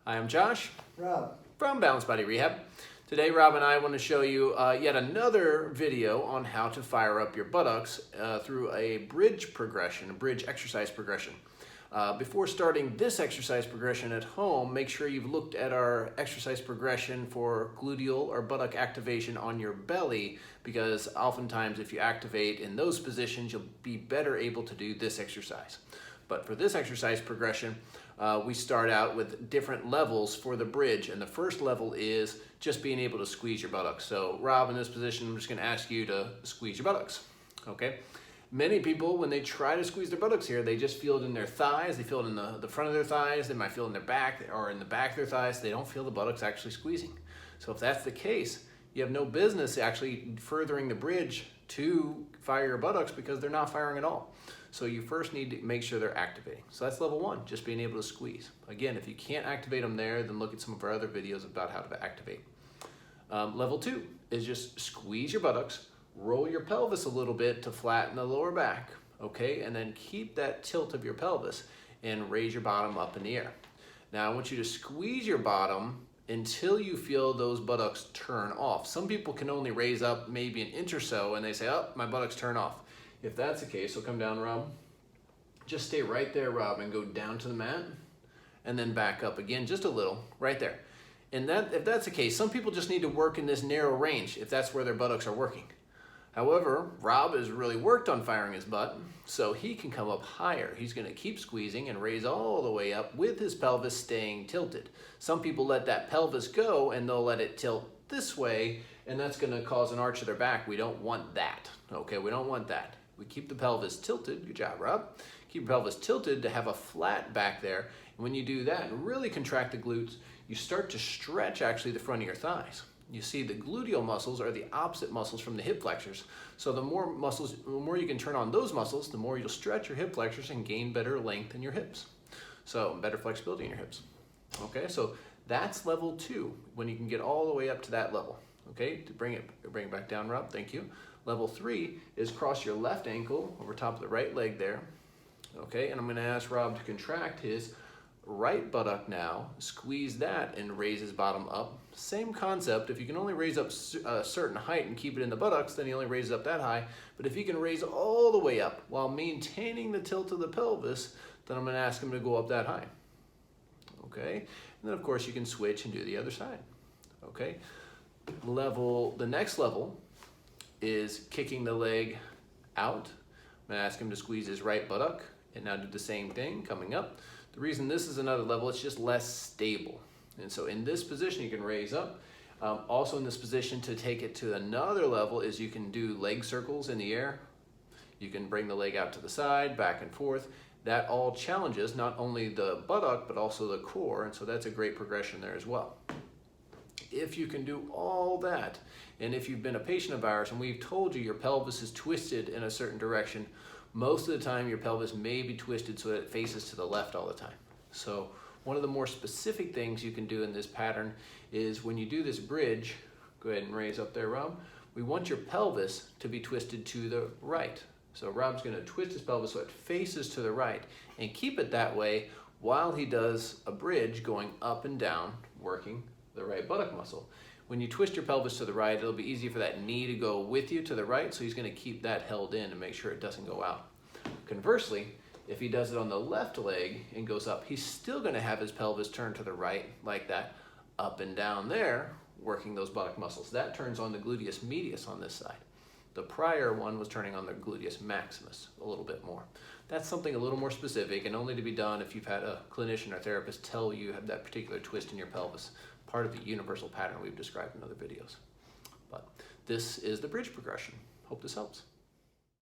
Hi, I'm Josh Rob. from Balanced Body Rehab. Today, Rob and I want to show you yet another video on how to fire up your buttocks through a bridge progression, a bridge exercise progression. Before starting this exercise progression at home, make sure you've looked at our exercise progression for gluteal or buttock activation on your belly, because oftentimes if you activate in those positions, you'll be better able to do this exercise. But for this exercise progression, we start out with different levels for the bridge, and the first level is just being able to squeeze your buttocks. So Rob, in this position, I'm just going to ask you to squeeze your buttocks, okay? Many people, when they try to squeeze their buttocks here, they just feel it in their thighs, they feel it in the front of their thighs, they might feel it in their back or in the back of their thighs. They don't feel the buttocks actually squeezing. So if that's the case, you have no business actually furthering the bridge to fire your buttocks, because they're not firing at all. So you first need to make sure they're activating. So that's level one, just being able to squeeze. Again, if you can't activate them there, then look at some of our other videos about how to activate. Level two is just squeeze your buttocks, roll your pelvis a little bit to flatten the lower back, okay? And then keep that tilt of your pelvis and raise your bottom up in the air. Now I want you to squeeze your bottom until you feel those buttocks turn off. Some people can only raise up maybe an inch or so and they say, oh, my buttocks turn off. If that's the case, so come down, Rob. Just stay right there, Rob, and go down to the mat and then back up again, just a little, right there. And if that's the case, some people just need to work in this narrow range if that's where their buttocks are working. However, Rob has really worked on firing his butt, so he can come up higher. He's going to keep squeezing and raise all the way up with his pelvis staying tilted. Some people let that pelvis go and they'll let it tilt this way, and that's going to cause an arch of their back. We don't want that, okay? We don't want that. We keep the pelvis tilted. Good job, Rob. Keep your pelvis tilted to have a flat back there. And when you do that and really contract the glutes, you start to stretch actually the front of your thighs. You see, the gluteal muscles are the opposite muscles from the hip flexors. So the more you can turn on those muscles, the more you'll stretch your hip flexors and gain better length in your hips. So better flexibility in your hips. Okay, so that's level two, when you can get all the way up to that level. Okay, to bring it back down, Rob, thank you. Level three is cross your left ankle over top of the right leg there. Okay, and I'm gonna ask Rob to contract his right buttock now, squeeze that and raise his bottom up. Same concept. If you can only raise up a certain height and keep it in the buttocks, then he only raises up that high. But if he can raise all the way up while maintaining the tilt of the pelvis, then I'm gonna ask him to go up that high. Okay, and then of course you can switch and do the other side. Okay, the next level is kicking the leg out. I'm gonna ask him to squeeze his right buttock and now do the same thing, coming up. The reason this is another level, it's just less stable. And so in this position, you can raise up. Also in this position, to take it to another level, is you can do leg circles in the air. You can bring the leg out to the side, back and forth. That all challenges not only the buttock, but also the core. And so that's a great progression there as well. If you can do all that, and if you've been a patient of ours and we've told you your pelvis is twisted in a certain direction, most of the time your pelvis may be twisted so that it faces to the left all the time. So one of the more specific things you can do in this pattern is when you do this bridge, go ahead and raise up there, Rob, we want your pelvis to be twisted to the right. So Rob's gonna twist his pelvis so it faces to the right and keep it that way while he does a bridge going up and down, working the right buttock muscle. When you twist your pelvis to the right, it'll be easy for that knee to go with you to the right, so he's gonna keep that held in and make sure it doesn't go out. Conversely, if he does it on the left leg and goes up, he's still gonna have his pelvis turn to the right like that, up and down there, working those buttock muscles. That turns on the gluteus medius on this side. The prior one was turning on the gluteus maximus a little bit more. That's something a little more specific and only to be done if you've had a clinician or therapist tell you have that particular twist in your pelvis, part of the universal pattern we've described in other videos. But this is the bridge progression. Hope this helps.